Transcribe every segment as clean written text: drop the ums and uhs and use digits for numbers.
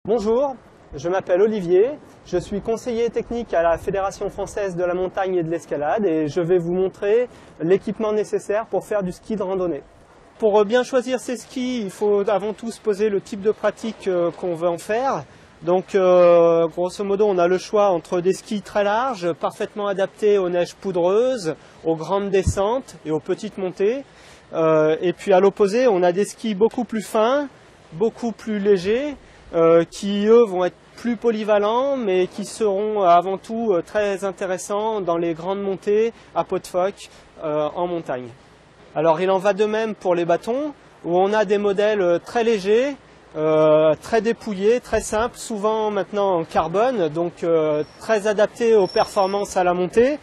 Bonjour, je m'appelle Olivier, je suis conseiller technique à la Fédération française de la montagne et de l'escalade et je vais vous montrer l'équipement nécessaire pour faire du ski de randonnée. Pour bien choisir ses skis, il faut avant tout se poser le type de pratique qu'on veut en faire. Donc grosso modo on a le choix entre des skis très larges, parfaitement adaptés aux neiges poudreuses, aux grandes descentes et aux petites montées. Et puis à l'opposé on a des skis beaucoup plus fins, beaucoup plus légers, qui eux vont être plus polyvalents mais qui seront avant tout très intéressants dans les grandes montées à pot de phoque en montagne. Alors il en va de même pour les bâtons où on a des modèles très légers, très dépouillés, très simples, souvent maintenant en carbone, donc très adaptés aux performances à la montée.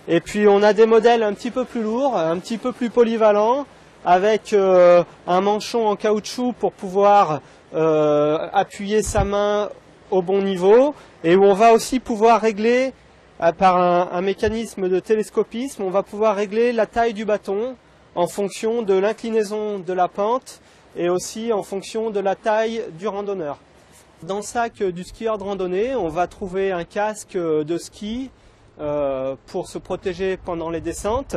Et puis on a des modèles un petit peu plus lourds, un petit peu plus polyvalents, avec un manchon en caoutchouc pour pouvoir appuyer sa main au bon niveau et où on va aussi pouvoir régler par un mécanisme de télescopisme, on va pouvoir régler la taille du bâton en fonction de l'inclinaison de la pente et aussi en fonction de la taille du randonneur. Dans le sac du skieur de randonnée, on va trouver un casque de ski pour se protéger pendant les descentes,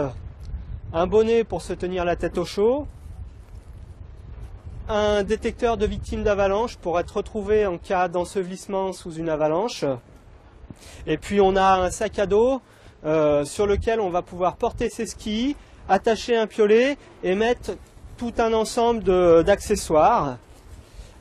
un bonnet pour se tenir la tête au chaud, un détecteur de victimes d'avalanche pour être retrouvé en cas d'ensevelissement sous une avalanche. Et puis on a un sac à dos sur lequel on va pouvoir porter ses skis, attacher un piolet et mettre tout un ensemble d'accessoires.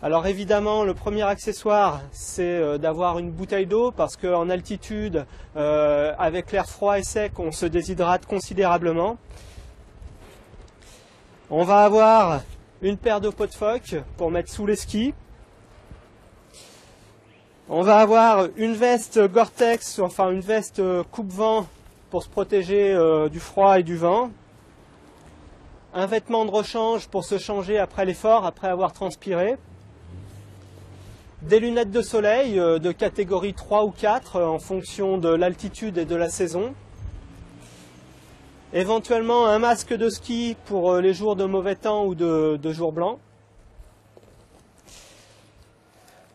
Alors évidemment le premier accessoire c'est d'avoir une bouteille d'eau parce qu'en altitude avec l'air froid et sec on se déshydrate considérablement. On va avoir une paire de pots de phoque pour mettre sous les skis. On va avoir une veste Gore-Tex, enfin une veste coupe-vent pour se protéger du froid et du vent. Un vêtement de rechange pour se changer après l'effort, après avoir transpiré. Des lunettes de soleil de catégorie 3 ou 4 en fonction de l'altitude et de la saison. Éventuellement un masque de ski pour les jours de mauvais temps ou de jours blancs.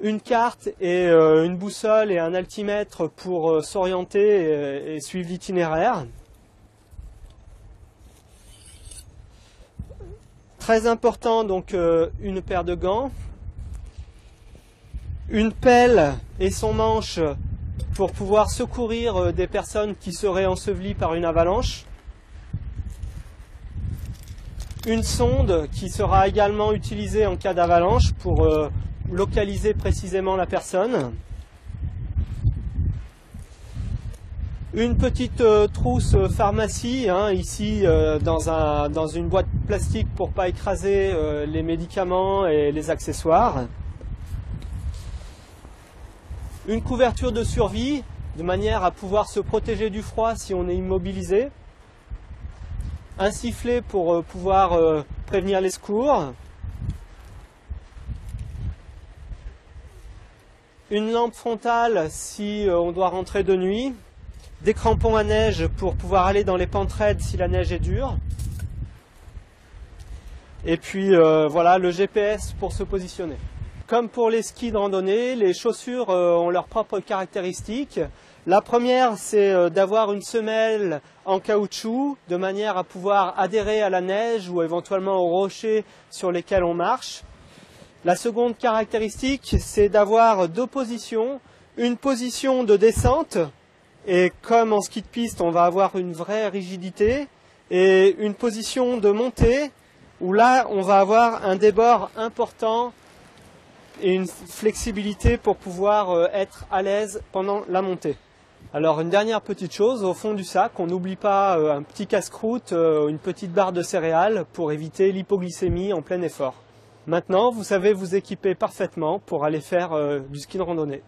Une carte et une boussole et un altimètre pour s'orienter et suivre l'itinéraire. Très important donc une paire de gants. Une pelle et son manche pour pouvoir secourir des personnes qui seraient ensevelies par une avalanche. Une sonde qui sera également utilisée en cas d'avalanche pour localiser précisément la personne. Une petite trousse pharmacie, ici dans une boîte plastique pour ne pas écraser les médicaments et les accessoires. Une couverture de survie de manière à pouvoir se protéger du froid si on est immobilisé. Un sifflet pour pouvoir prévenir les secours. Une lampe frontale si on doit rentrer de nuit. Des crampons à neige pour pouvoir aller dans les pentes raides si la neige est dure. Et puis voilà le GPS pour se positionner. Comme pour les skis de randonnée, les chaussures ont leurs propres caractéristiques. La première, c'est d'avoir une semelle en caoutchouc, de manière à pouvoir adhérer à la neige ou éventuellement aux rochers sur lesquels on marche. La seconde caractéristique, c'est d'avoir deux positions. Une position de descente, et comme en ski de piste, on va avoir une vraie rigidité, et une position de montée, où là, on va avoir un débord important et une flexibilité pour pouvoir être à l'aise pendant la montée. Alors une dernière petite chose, au fond du sac, on n'oublie pas un petit casse-croûte, une petite barre de céréales pour éviter l'hypoglycémie en plein effort. Maintenant, vous savez vous équiper parfaitement pour aller faire du ski de randonnée.